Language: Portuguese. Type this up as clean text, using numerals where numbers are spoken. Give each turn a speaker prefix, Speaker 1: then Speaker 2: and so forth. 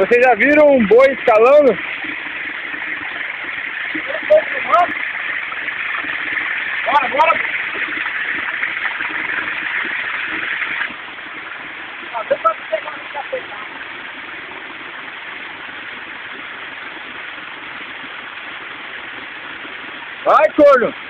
Speaker 1: Vocês já viram um boi escalando?
Speaker 2: Bora, bora!
Speaker 1: Vai, corno!